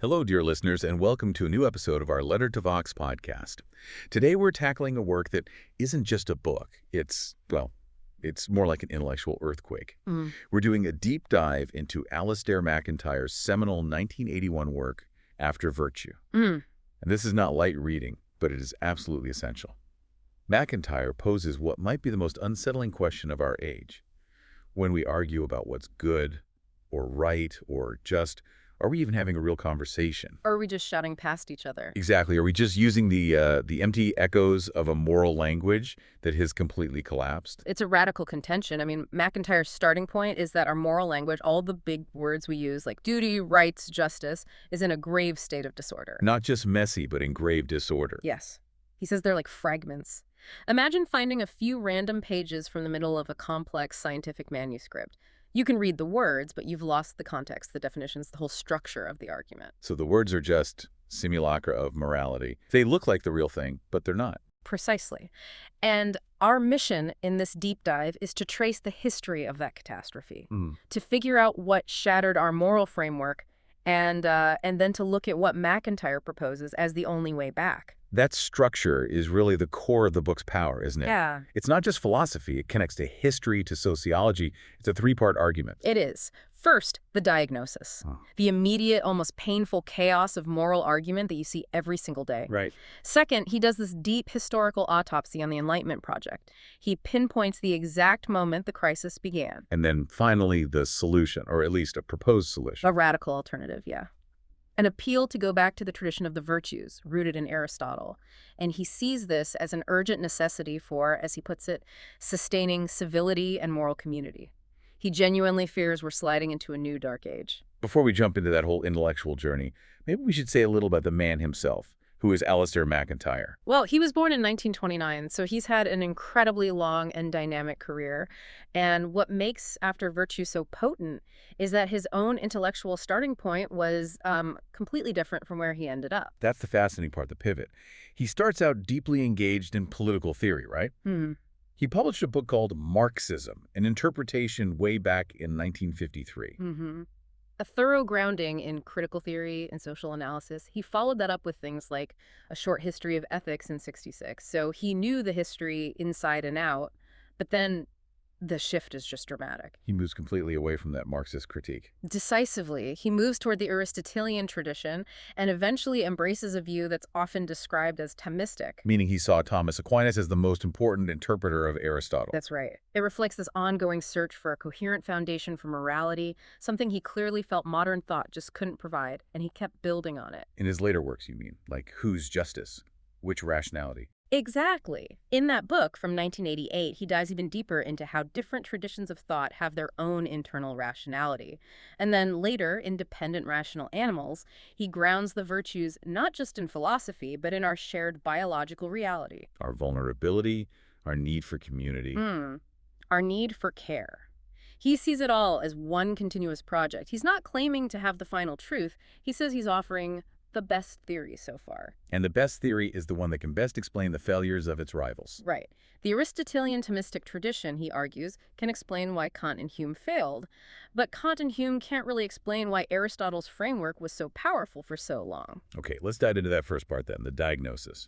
Hello, dear listeners, and welcome to a new episode of our Letter to Vox podcast. Today we're tackling a work that isn't just a book. It's more like an intellectual earthquake. We're doing a deep dive into Alasdair MacIntyre's seminal 1981 work, After Virtue. And this is not light reading, but it is absolutely essential. MacIntyre poses what might be the most unsettling question of our age. When we argue about what's good, or right, or just, are we even having a real conversation? Or are we just shouting past each other? Exactly. Are we just using the empty echoes of a moral language that has completely collapsed? It's a radical contention. I mean, MacIntyre's starting point is that our moral language, all the big words we use like duty, rights, justice, is in a grave state of disorder. Not just messy, but in grave disorder. Yes. He says they're like fragments. Imagine finding a few random pages from the middle of a complex scientific manuscript. You can read the words, but you've lost the context, the definitions, the whole structure of the argument. So the words are just simulacra of morality. They look like the real thing, but they're not. Precisely. And our mission in this deep dive is to trace the history of that catastrophe, to figure out what shattered our moral framework, and then to look at what MacIntyre proposes as the only way back. That structure is really the core of the book's power, isn't it? Yeah. It's not just philosophy. It connects to history, to sociology. It's a three-part argument. It is. First, the diagnosis. The immediate, almost painful chaos of moral argument that you see every single day. Right. Second, he does this deep historical autopsy on the Enlightenment project. He pinpoints the exact moment the crisis began. And then finally, the solution, or at least a proposed solution. A radical alternative, yeah. An appeal to go back to the tradition of the virtues, rooted in Aristotle. And he sees this as an urgent necessity for, as he puts it, sustaining civility and moral community. He genuinely fears we're sliding into a new dark age. Before we jump into that whole intellectual journey, maybe we should say a little about the man himself, who is Alasdair MacIntyre. Well, he was born in 1929, so he's had an incredibly long and dynamic career. And what makes After Virtue so potent is that his own intellectual starting point was completely different from where he ended up. That's the fascinating part, the pivot. He starts out deeply engaged in political theory, right? He published a book called Marxism, an interpretation way back in 1953. A thorough grounding in critical theory and social analysis. He followed that up with things like A Short History of Ethics in '66. So he knew the history inside and out, but then the shift is just dramatic. He moves completely away from that Marxist critique. Decisively, he moves toward the Aristotelian tradition and eventually embraces a view that's often described as Thomistic. Meaning he saw Thomas Aquinas as the most important interpreter of Aristotle. That's right. It reflects this ongoing search for a coherent foundation for morality, something he clearly felt modern thought just couldn't provide, and he kept building on it. In his later works, you mean? Like whose justice? Which rationality? Exactly. In that book from 1988, he dives even deeper into how different traditions of thought have their own internal rationality. And then later, in Dependent Rational Animals, he grounds the virtues not just in philosophy, but in our shared biological reality. Our vulnerability, our need for community. Our need for care. He sees it all as one continuous project. He's not claiming to have the final truth. He says he's offering the best theory so far. And the best theory is the one that can best explain the failures of its rivals. Right. The Aristotelian Thomistic tradition, he argues, can explain why Kant and Hume failed. But Kant and Hume can't really explain why Aristotle's framework was so powerful for so long. Okay, let's dive into that first part then, the diagnosis.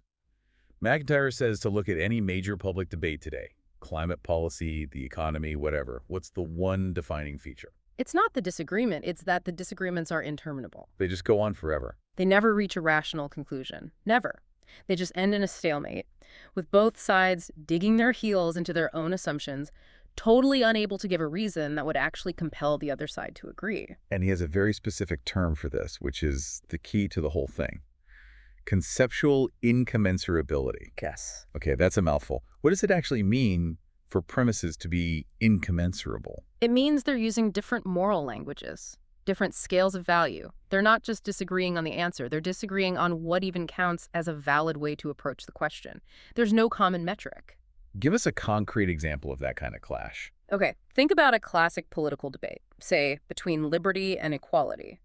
MacIntyre says to look at any major public debate today, climate policy, the economy, whatever. What's the one defining feature? It's not the disagreement, it's that the disagreements are interminable. They just go on forever. They never reach a rational conclusion. Never. They just end in a stalemate, with both sides digging their heels into their own assumptions, totally unable to give a reason that would actually compel the other side to agree. And he has a very specific term for this, which is the key to the whole thing. Conceptual incommensurability. Yes. Okay, that's a mouthful. What does it actually mean for premises to be incommensurable? It means they're using different moral languages, different scales of value. They're not just disagreeing on the answer, they're disagreeing on what even counts as a valid way to approach the question. There's no common metric. Give us a concrete example of that kind of clash. Okay, think about a classic political debate, say, between liberty and equality.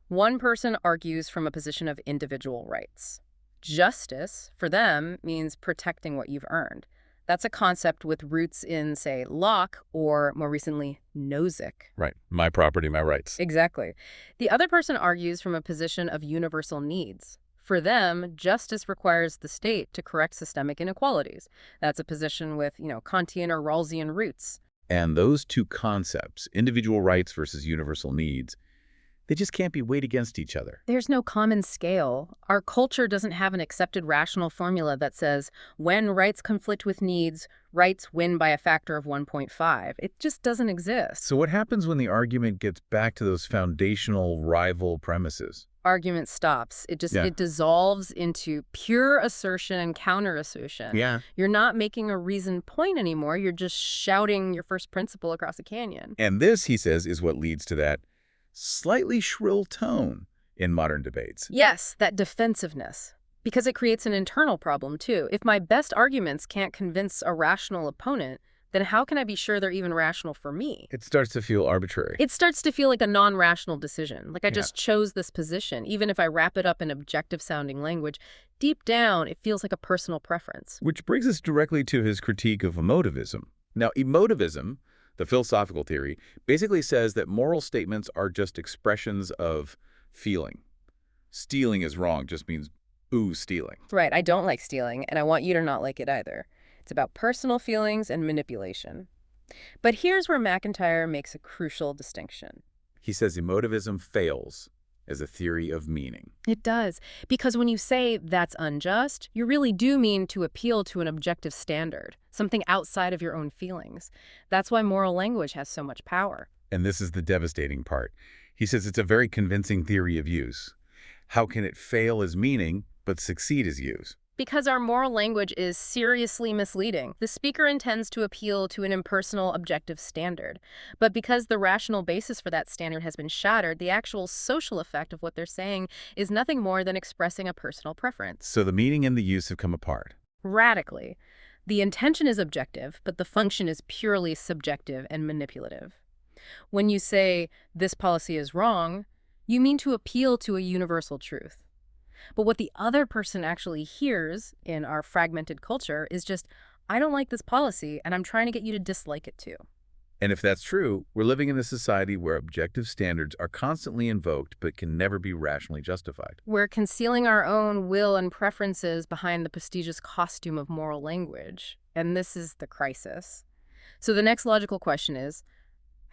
One person argues from a position of individual rights. Justice, for them, means protecting what you've earned. That's a concept with roots in, say, Locke or, more recently, Nozick. Right. My property, my rights. Exactly. The other person argues from a position of universal needs. For them, justice requires the state to correct systemic inequalities. That's a position with, Kantian or Rawlsian roots. And those two concepts, individual rights versus universal needs, they just can't be weighed against each other. There's no common scale. Our culture doesn't have an accepted rational formula that says when rights conflict with needs, rights win by a factor of 1.5. It just doesn't exist. So what happens when the argument gets back to those foundational rival premises? Argument stops. It dissolves into pure assertion and counter-assertion. Yeah. You're not making a reasoned point anymore. You're just shouting your first principle across a canyon. And this, he says, is what leads to that slightly shrill tone in modern debates. Yes, that defensiveness. Because it creates an internal problem, too. If my best arguments can't convince a rational opponent, then how can I be sure they're even rational for me? It starts to feel arbitrary. It starts to feel like a non-rational decision, like I just chose this position. Even if I wrap it up in objective-sounding language, deep down, it feels like a personal preference. Which brings us directly to his critique of emotivism. Now, emotivism, the philosophical theory, basically says that moral statements are just expressions of feeling. Stealing is wrong just means, ooh, stealing. Right, I don't like stealing, and I want you to not like it either. It's about personal feelings and manipulation. But here's where MacIntyre makes a crucial distinction. He says emotivism fails as a theory of meaning. It does, because when you say that's unjust, you really do mean to appeal to an objective standard, something outside of your own feelings. That's why moral language has so much power. And this is the devastating part. He says it's a very convincing theory of use. How can it fail as meaning but succeed as use? Because our moral language is seriously misleading. The speaker intends to appeal to an impersonal, objective standard. But because the rational basis for that standard has been shattered, the actual social effect of what they're saying is nothing more than expressing a personal preference. So the meaning and the use have come apart. Radically. The intention is objective, but the function is purely subjective and manipulative. When you say, this policy is wrong, you mean to appeal to a universal truth. But what the other person actually hears in our fragmented culture is just, I don't like this policy, and I'm trying to get you to dislike it too. And if that's true, we're living in a society where objective standards are constantly invoked but can never be rationally justified. We're concealing our own will and preferences behind the prestigious costume of moral language. And this is the crisis. So the next logical question is,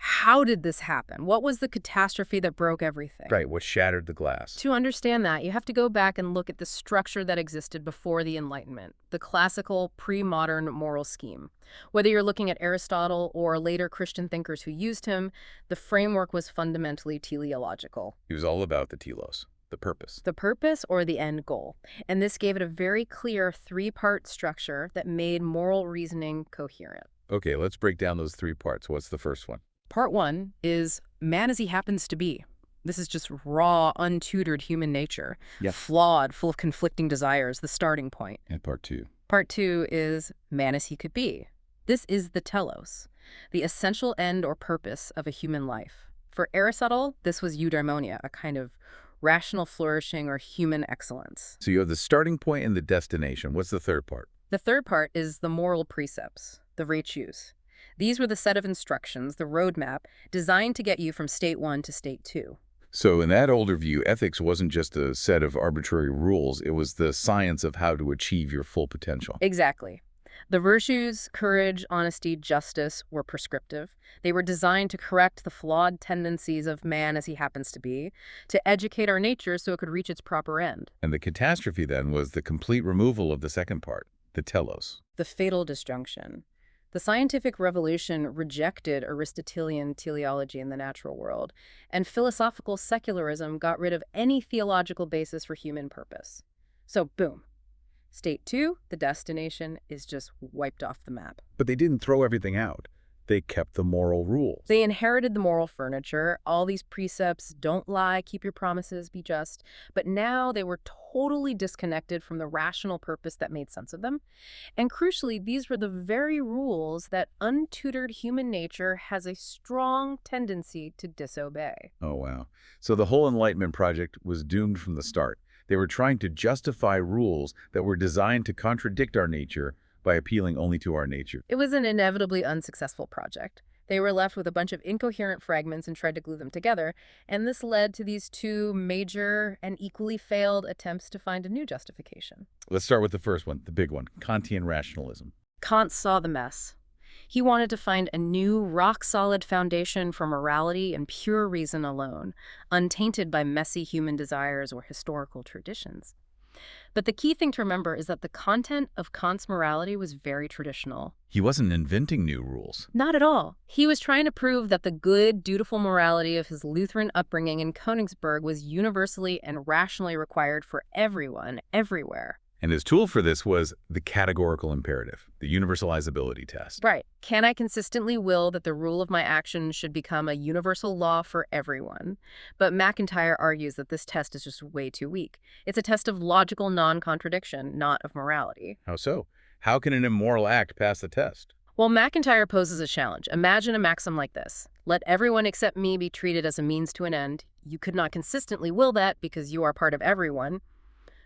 how did this happen? What was the catastrophe that broke everything? Right, what shattered the glass. To understand that, you have to go back and look at the structure that existed before the Enlightenment, the classical pre-modern moral scheme. Whether you're looking at Aristotle or later Christian thinkers who used him, the framework was fundamentally teleological. It was all about the telos, the purpose. The purpose or the end goal. And this gave it a very clear three-part structure that made moral reasoning coherent. Okay, let's break down those three parts. What's the first one? Part one is man as he happens to be. This is just raw, untutored human nature. Yeah. Flawed, full of conflicting desires, the starting point. And part two? Part two is man as he could be. This is the telos, the essential end or purpose of a human life. For Aristotle, this was eudaimonia, a kind of rational flourishing or human excellence. So you have the starting point and the destination. What's the third part? The third part is the moral precepts, the virtues. These were the set of instructions, the roadmap, designed to get you from state one to state two. So in that older view, ethics wasn't just a set of arbitrary rules. It was the science of how to achieve your full potential. Exactly. The virtues, courage, honesty, justice were prescriptive. They were designed to correct the flawed tendencies of man as he happens to be, to educate our nature so it could reach its proper end. And the catastrophe then was the complete removal of the second part, the telos. The fatal disjunction. The scientific revolution rejected Aristotelian teleology in the natural world, and philosophical secularism got rid of any theological basis for human purpose. So, boom. State two, the destination, is just wiped off the map. But they didn't throw everything out. They kept the moral rules. They inherited the moral furniture, all these precepts, don't lie, keep your promises, be just. But now they were totally disconnected from the rational purpose that made sense of them. And crucially, these were the very rules that untutored human nature has a strong tendency to disobey. Oh, wow. So the whole Enlightenment project was doomed from the start. They were trying to justify rules that were designed to contradict our nature by appealing only to our nature. It was an inevitably unsuccessful project. They were left with a bunch of incoherent fragments and tried to glue them together, and this led to these two major and equally failed attempts to find a new justification. Let's start with the first one, the big one, Kantian rationalism. Kant saw the mess. He wanted to find a new, rock-solid foundation for morality and pure reason alone, untainted by messy human desires or historical traditions. But the key thing to remember is that the content of Kant's morality was very traditional. He wasn't inventing new rules. Not at all. He was trying to prove that the good, dutiful morality of his Lutheran upbringing in Königsberg was universally and rationally required for everyone, everywhere. And his tool for this was the categorical imperative, the universalizability test. Right. Can I consistently will that the rule of my actions should become a universal law for everyone? But MacIntyre argues that this test is just way too weak. It's a test of logical non-contradiction, not of morality. How so? How can an immoral act pass the test? Well, MacIntyre poses a challenge. Imagine a maxim like this. Let everyone except me be treated as a means to an end. You could not consistently will that because you are part of everyone.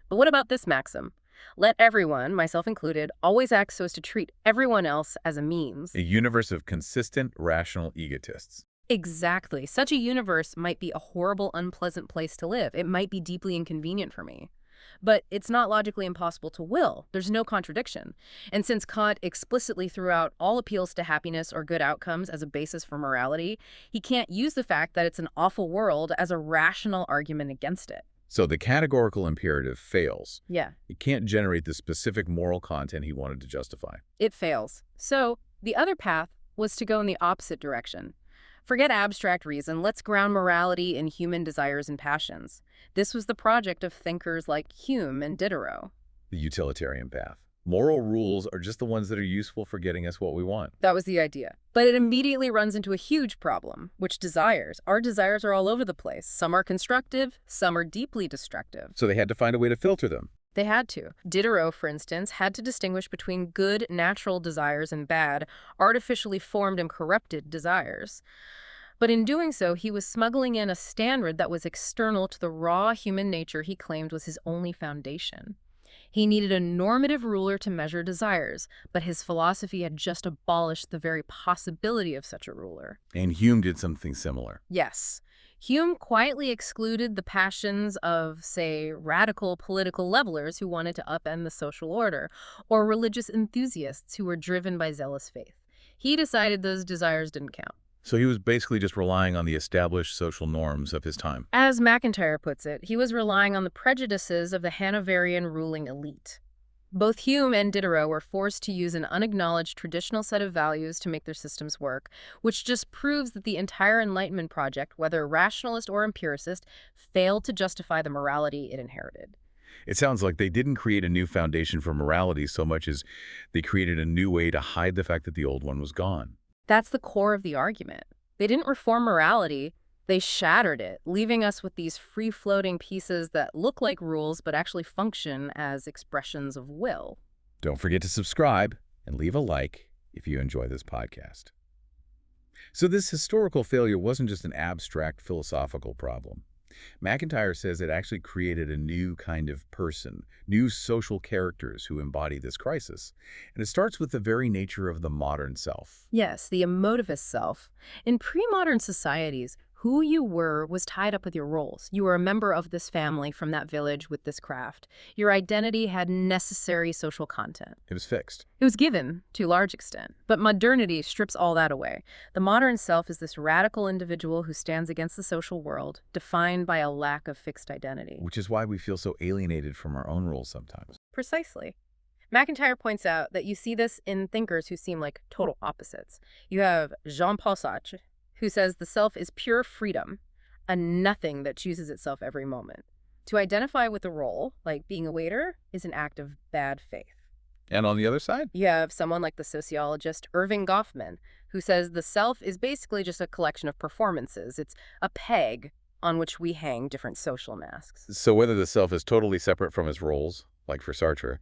But what about this maxim? Let everyone, myself included, always act so as to treat everyone else as a means. A universe of consistent, rational egotists. Exactly. Such a universe might be a horrible, unpleasant place to live. It might be deeply inconvenient for me. But it's not logically impossible to will. There's no contradiction. And since Kant explicitly threw out all appeals to happiness or good outcomes as a basis for morality, he can't use the fact that it's an awful world as a rational argument against it. So the categorical imperative fails. Yeah. It can't generate the specific moral content he wanted to justify. It fails. So the other path was to go in the opposite direction. Forget abstract reason. Let's ground morality in human desires and passions. This was the project of thinkers like Hume and Diderot. The utilitarian path. Moral rules are just the ones that are useful for getting us what we want. That was the idea. But it immediately runs into a huge problem, which desires. Our desires are all over the place. Some are constructive, some are deeply destructive. So they had to find a way to filter them. They had to. Diderot, for instance, had to distinguish between good, natural desires and bad, artificially formed and corrupted desires. But in doing so, he was smuggling in a standard that was external to the raw human nature he claimed was his only foundation. He needed a normative ruler to measure desires, but his philosophy had just abolished the very possibility of such a ruler. And Hume did something similar. Yes. Hume quietly excluded the passions of, say, radical political levelers who wanted to upend the social order, or religious enthusiasts who were driven by zealous faith. He decided those desires didn't count. So he was basically just relying on the established social norms of his time. As MacIntyre puts it, he was relying on the prejudices of the Hanoverian ruling elite. Both Hume and Diderot were forced to use an unacknowledged traditional set of values to make their systems work, which just proves that the entire Enlightenment project, whether rationalist or empiricist, failed to justify the morality it inherited. It sounds like they didn't create a new foundation for morality so much as they created a new way to hide the fact that the old one was gone. That's the core of the argument. They didn't reform morality, they shattered it, leaving us with these free-floating pieces that look like rules but actually function as expressions of will. Don't forget to subscribe and leave a like if you enjoy this podcast. So this historical failure wasn't just an abstract philosophical problem. MacIntyre says it actually created a new kind of person, new social characters who embody this crisis. And it starts with the very nature of the modern self. Yes, the emotivist self. In pre-modern societies, who you were was tied up with your roles. You were a member of this family from that village with this craft. Your identity had necessary social content. It was fixed. It was given, to a large extent. But modernity strips all that away. The modern self is this radical individual who stands against the social world, defined by a lack of fixed identity. Which is why we feel so alienated from our own roles sometimes. Precisely. MacIntyre points out that you see this in thinkers who seem like total opposites. You have Jean-Paul Sartre, who says the self is pure freedom, a nothing that chooses itself every moment. To identify with a role, like being a waiter, is an act of bad faith. And on the other side? You have someone like the sociologist Irving Goffman, who says the self is basically just a collection of performances. It's a peg on which we hang different social masks. So whether the self is totally separate from its roles, like for Sartre,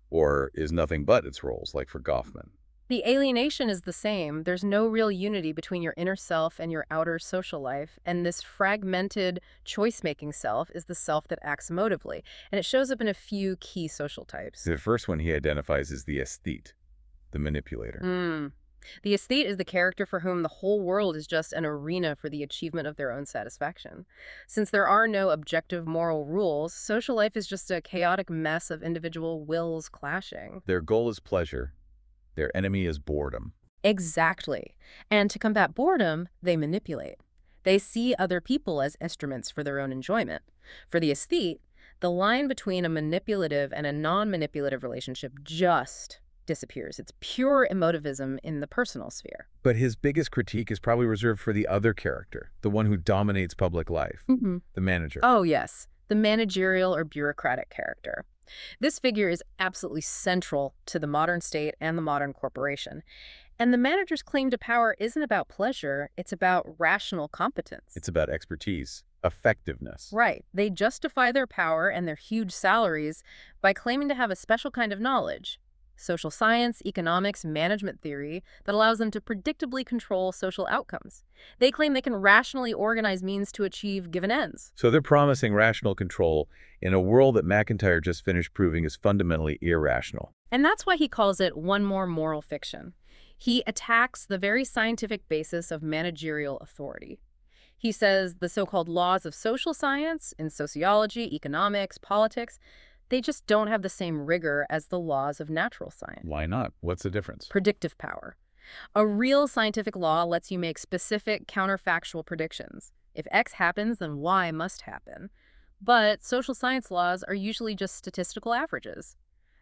or is nothing but its roles, like for Goffman. The alienation is the same. There's no real unity between your inner self and your outer social life, and this fragmented, choice-making self is the self that acts emotively, and it shows up in a few key social types. The first one he identifies is the aesthete, the manipulator. The aesthete is the character for whom the whole world is just an arena for the achievement of their own satisfaction. Since there are no objective moral rules, social life is just a chaotic mess of individual wills clashing. Their goal is pleasure. Their enemy is boredom. Exactly. And to combat boredom, they manipulate. They see other people as instruments for their own enjoyment. For the aesthete, the line between a manipulative and a non-manipulative relationship just disappears. It's pure emotivism in the personal sphere. But his biggest critique is probably reserved for the other character, the one who dominates public life, the manager. Oh, yes, the managerial or bureaucratic character. This figure is absolutely central to the modern state and the modern corporation. And the manager's claim to power isn't about pleasure, it's about rational competence. It's about expertise, effectiveness. Right. They justify their power and their huge salaries by claiming to have a special kind of knowledge, social science, economics, management theory, that allows them to predictably control social outcomes. They claim they can rationally organize means to achieve given ends. So they're promising rational control in a world that MacIntyre just finished proving is fundamentally irrational. And that's why he calls it one more moral fiction. He attacks the very scientific basis of managerial authority. He says the so-called laws of social science in sociology, economics, politics, they just don't have the same rigor as the laws of natural science. Why not? What's the difference? Predictive power. A real scientific law lets you make specific counterfactual predictions. If X happens, then Y must happen. But social science laws are usually just statistical averages.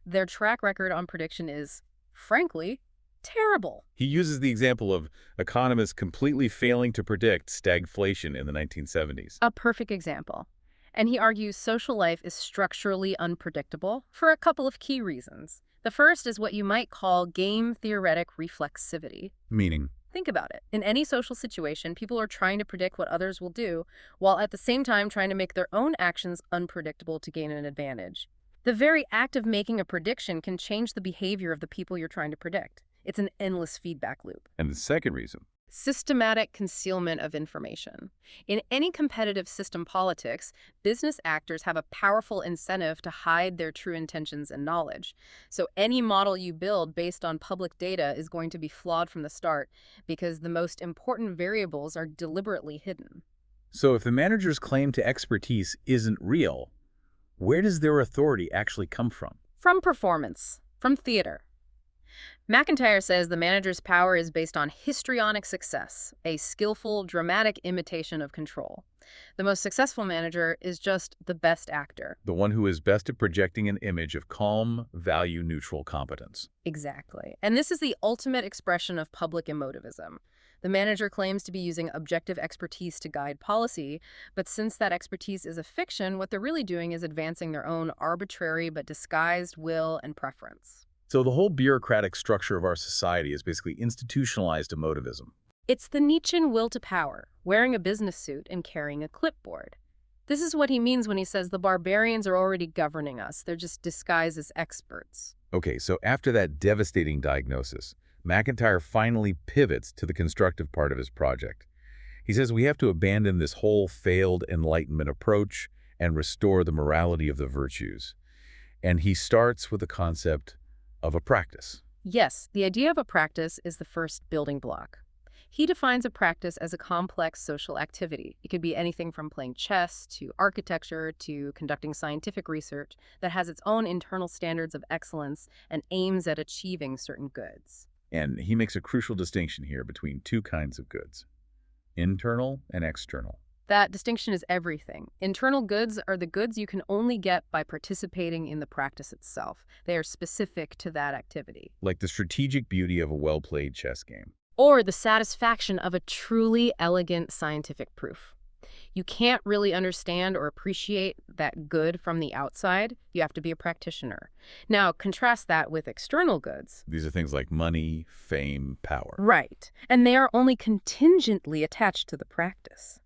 Their track record on prediction is, frankly, terrible. He uses the example of economists completely failing to predict stagflation in the 1970s. A perfect example. And he argues social life is structurally unpredictable for a couple of key reasons. The first is what you might call game-theoretic reflexivity. Meaning? Think about it. In any social situation, people are trying to predict what others will do, while at the same time trying to make their own actions unpredictable to gain an advantage. The very act of making a prediction can change the behavior of the people you're trying to predict. It's an endless feedback loop. And the second reason? Systematic concealment of information. In any competitive system politics, business actors have a powerful incentive to hide their true intentions and knowledge. So any model you build based on public data is going to be flawed from the start because the most important variables are deliberately hidden. So if the manager's claim to expertise isn't real, where does their authority actually come from? From performance, from theater. MacIntyre says the manager's power is based on histrionic success, a skillful, dramatic imitation of control. The most successful manager is just the best actor. The one who is best at projecting an image of calm, value-neutral competence. Exactly. And this is the ultimate expression of public emotivism. The manager claims to be using objective expertise to guide policy, but since that expertise is a fiction, what they're really doing is advancing their own arbitrary but disguised will and preference. So the whole bureaucratic structure of our society is basically institutionalized emotivism. It's the Nietzschean will to power, wearing a business suit and carrying a clipboard. This is what he means when he says the barbarians are already governing us. They're just disguised as experts. Okay, so after that devastating diagnosis, MacIntyre finally pivots to the constructive part of his project. He says we have to abandon this whole failed Enlightenment approach and restore the morality of the virtues. And he starts with the concept of a practice. Yes, the idea of a practice is the first building block. He defines a practice as a complex social activity. It could be anything from playing chess to architecture to conducting scientific research that has its own internal standards of excellence and aims at achieving certain goods. And he makes a crucial distinction here between two kinds of goods, internal and external. That distinction is everything. Internal goods are the goods you can only get by participating in the practice itself. They are specific to that activity. Like the strategic beauty of a well-played chess game. Or the satisfaction of a truly elegant scientific proof. You can't really understand or appreciate that good from the outside. You have to be a practitioner. Now, contrast that with external goods. These are things like money, fame, power. Right. And they are only contingently attached to the practice.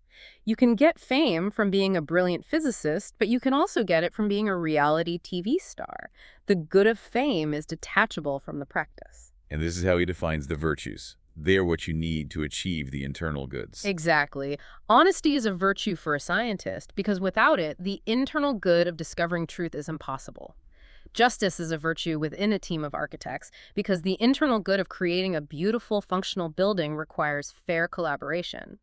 You can get fame from being a brilliant physicist, but you can also get it from being a reality TV star. The good of fame is detachable from the practice. And this is how he defines the virtues. They're what you need to achieve the internal goods. Exactly. Honesty is a virtue for a scientist because without it, the internal good of discovering truth is impossible. Justice is a virtue within a team of architects because the internal good of creating a beautiful, functional building requires fair collaboration.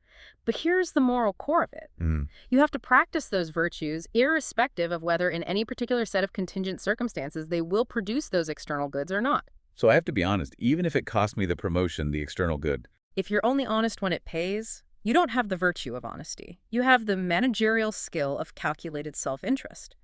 But here's the moral core of it. Mm. You have to practice those virtues irrespective of whether in any particular set of contingent circumstances they will produce those external goods or not. So I have to be honest, even if it cost me the promotion, the external good. If you're only honest when it pays, you don't have the virtue of honesty. You have the managerial skill of calculated self-interest.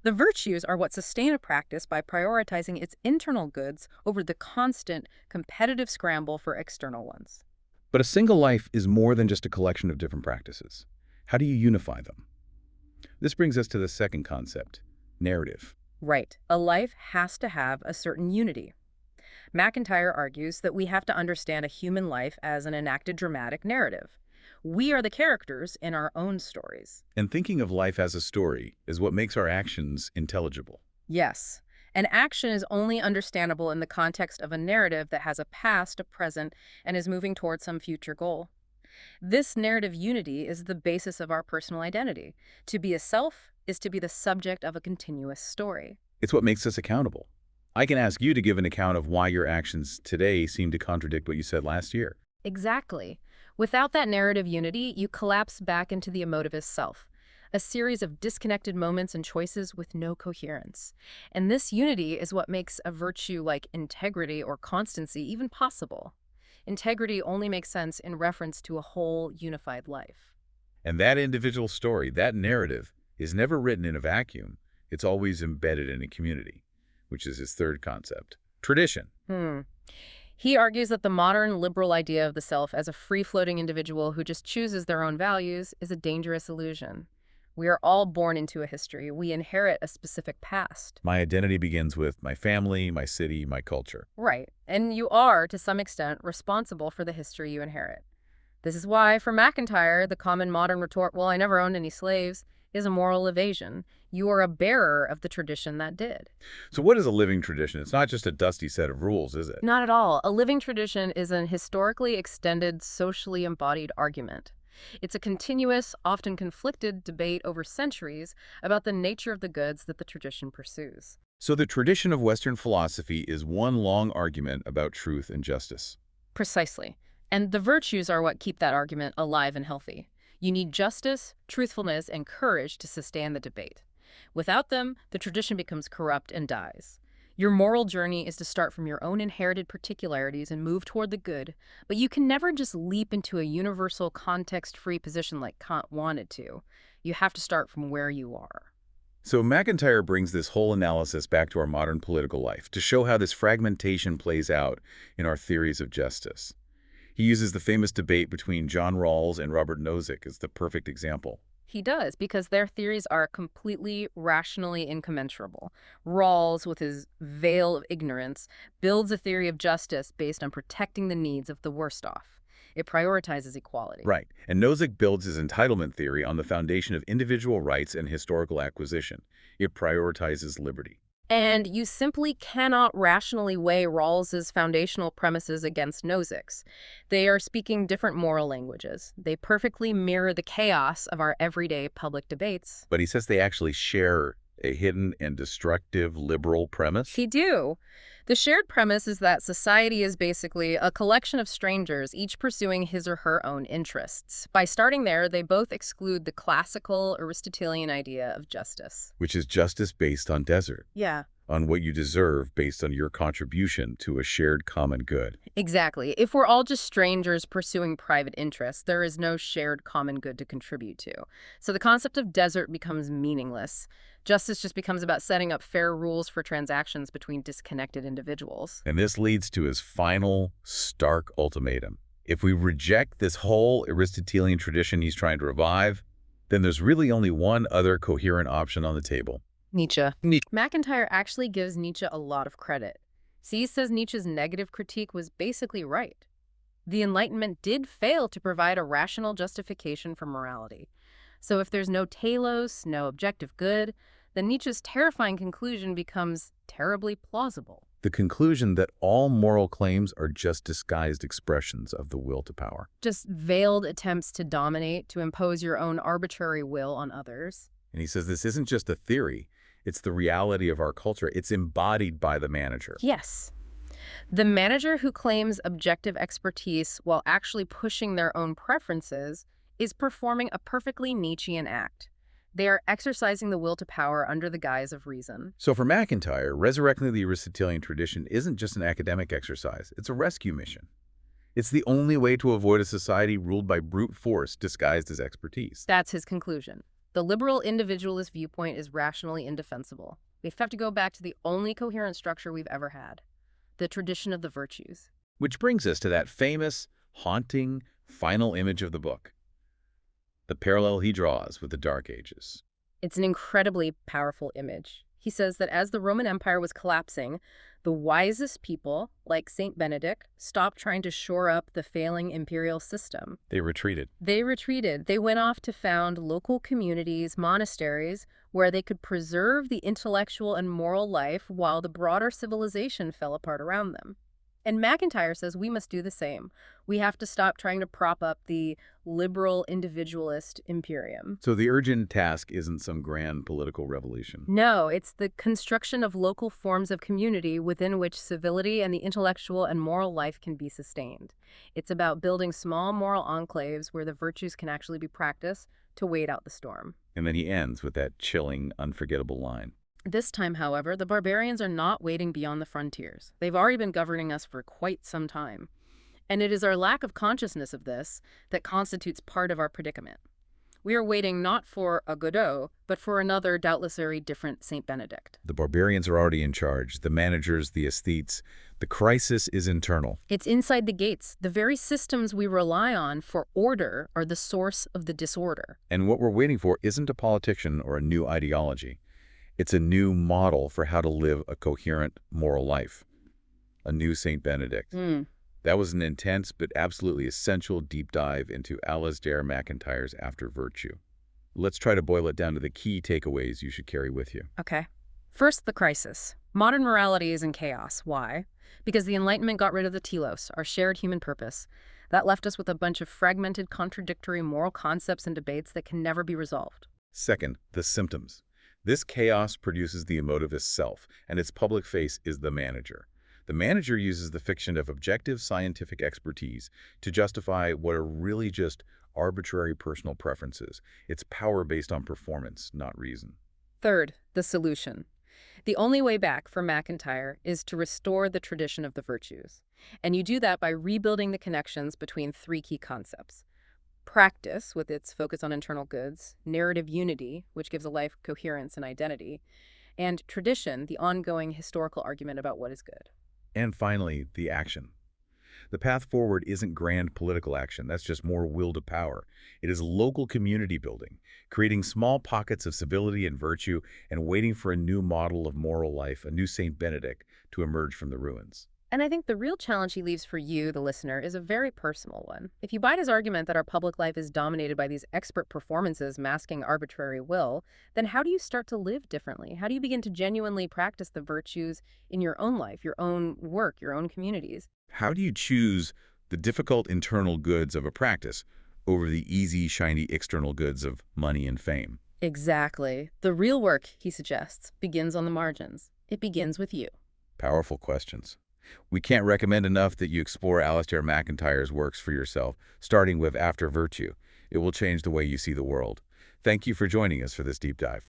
The virtues are what sustain a practice by prioritizing its internal goods over the constant, competitive scramble for external ones. But a single life is more than just a collection of different practices. How do you unify them? This brings us to the second concept, narrative. Right. A life has to have a certain unity. MacIntyre argues that we have to understand a human life as an enacted dramatic narrative. We are the characters in our own stories. And thinking of life as a story is what makes our actions intelligible. Yes. An action is only understandable in the context of a narrative that has a past, a present, and is moving toward some future goal. This narrative unity is the basis of our personal identity. To be a self is to be the subject of a continuous story. It's what makes us accountable. I can ask you to give an account of why your actions today seem to contradict what you said last year. Exactly. Without that narrative unity, you collapse back into the emotivist self, a series of disconnected moments and choices with no coherence. And this unity is what makes a virtue like integrity or constancy even possible. Integrity only makes sense in reference to a whole unified life. And that individual story, that narrative, is never written in a vacuum. It's always embedded in a community, which is his third concept, tradition. He argues that the modern liberal idea of the self as a free-floating individual who just chooses their own values is a dangerous illusion. We are all born into a history. We inherit a specific past. My identity begins with my family, my city, my culture. Right. And you are, to some extent, responsible for the history you inherit. This is why, for MacIntyre, the common modern retort, well, I never owned any slaves, is a moral evasion. You are a bearer of the tradition that did. So what is a living tradition? It's not just a dusty set of rules, is it? Not at all. A living tradition is an historically extended, socially embodied argument. It's a continuous, often conflicted debate over centuries about the nature of the goods that the tradition pursues. So the tradition of Western philosophy is one long argument about truth and justice. Precisely. And the virtues are what keep that argument alive and healthy. You need justice, truthfulness, and courage to sustain the debate. Without them, the tradition becomes corrupt and dies. Your moral journey is to start from your own inherited particularities and move toward the good, but you can never just leap into a universal context-free position like Kant wanted to. You have to start from where you are. So MacIntyre brings this whole analysis back to our modern political life to show how this fragmentation plays out in our theories of justice. He uses the famous debate between John Rawls and Robert Nozick as the perfect example. He does, because their theories are completely rationally incommensurable. Rawls, with his veil of ignorance, builds a theory of justice based on protecting the needs of the worst off. It prioritizes equality. Right. And Nozick builds his entitlement theory on the foundation of individual rights and historical acquisition. It prioritizes liberty. And you simply cannot rationally weigh Rawls's foundational premises against Nozick's. They are speaking different moral languages. They perfectly mirror the chaos of our everyday public debates. But he says they actually share a hidden and destructive liberal premise. They do. The shared premise is that society is basically a collection of strangers, each pursuing his or her own interests. By starting there, they both exclude the classical Aristotelian idea of justice. Which is justice based on desert. Yeah. On what you deserve based on your contribution to a shared common good. Exactly. If we're all just strangers pursuing private interests, there is no shared common good to contribute to. So the concept of desert becomes meaningless. Justice just becomes about setting up fair rules for transactions between disconnected individuals. And this leads to his final, stark ultimatum. If we reject this whole Aristotelian tradition he's trying to revive, then there's really only one other coherent option on the table. Nietzsche. MacIntyre actually gives Nietzsche a lot of credit. C says Nietzsche's negative critique was basically right. The Enlightenment did fail to provide a rational justification for morality. So if there's no telos, no objective good, then Nietzsche's terrifying conclusion becomes terribly plausible. The conclusion that all moral claims are just disguised expressions of the will to power. Just veiled attempts to dominate, to impose your own arbitrary will on others. And he says this isn't just a theory, It's the reality of our culture. It's embodied by the manager. Yes. The manager who claims objective expertise while actually pushing their own preferences is performing a perfectly Nietzschean act. They are exercising the will to power under the guise of reason. So for MacIntyre, resurrecting the Aristotelian tradition isn't just an academic exercise. It's a rescue mission. It's the only way to avoid a society ruled by brute force disguised as expertise. That's his conclusion. The liberal individualist viewpoint is rationally indefensible. We have to go back to the only coherent structure we've ever had, the tradition of the virtues. Which brings us to that famous, haunting, final image of the book. The parallel he draws with the Dark Ages. It's an incredibly powerful image. He says that as the Roman Empire was collapsing, the wisest people, like Saint Benedict, stopped trying to shore up the failing imperial system. They retreated. They went off to found local communities, monasteries, where they could preserve the intellectual and moral life while the broader civilization fell apart around them. And MacIntyre says we must do the same. We have to stop trying to prop up the liberal individualist imperium. So the urgent task isn't some grand political revolution. No, it's the construction of local forms of community within which civility and the intellectual and moral life can be sustained. It's about building small moral enclaves where the virtues can actually be practiced to wait out the storm. And then he ends with that chilling, unforgettable line. This time, however, the barbarians are not waiting beyond the frontiers. They've already been governing us for quite some time. And it is our lack of consciousness of this that constitutes part of our predicament. We are waiting not for a Godot, but for another, doubtless very different Saint Benedict. The barbarians are already in charge, the managers, the aesthetes. The crisis is internal. It's inside the gates. The very systems we rely on for order are the source of the disorder. And what we're waiting for isn't a politician or a new ideology. It's a new model for how to live a coherent moral life. A new Saint Benedict. That was an intense but absolutely essential deep dive into Alasdair MacIntyre's After Virtue. Let's try to boil it down to the key takeaways you should carry with you. Okay. First, the crisis. Modern morality is in chaos. Why? Because the Enlightenment got rid of the telos, our shared human purpose. That left us with a bunch of fragmented, contradictory moral concepts and debates that can never be resolved. Second, the symptoms. This chaos produces the emotivist self, and its public face is the manager. The manager uses the fiction of objective scientific expertise to justify what are really just arbitrary personal preferences. It's power based on performance, not reason. Third, the solution. The only way back for MacIntyre is to restore the tradition of the virtues. And you do that by rebuilding the connections between three key concepts. Practice, with its focus on internal goods, narrative unity, which gives a life coherence and identity, and tradition, the ongoing historical argument about what is good. And finally, the action. The path forward isn't grand political action. That's just more will to power. It is local community building, creating small pockets of civility and virtue and waiting for a new model of moral life, a new Saint Benedict, to emerge from the ruins. And I think the real challenge he leaves for you, the listener, is a very personal one. If you buy his argument that our public life is dominated by these expert performances masking arbitrary will, then how do you start to live differently? How do you begin to genuinely practice the virtues in your own life, your own work, your own communities? How do you choose the difficult internal goods of a practice over the easy, shiny external goods of money and fame? Exactly. The real work, he suggests, begins on the margins. It begins with you. Powerful questions. We can't recommend enough that you explore Alasdair MacIntyre's works for yourself, starting with After Virtue. It will change the way you see the world. Thank you for joining us for this deep dive.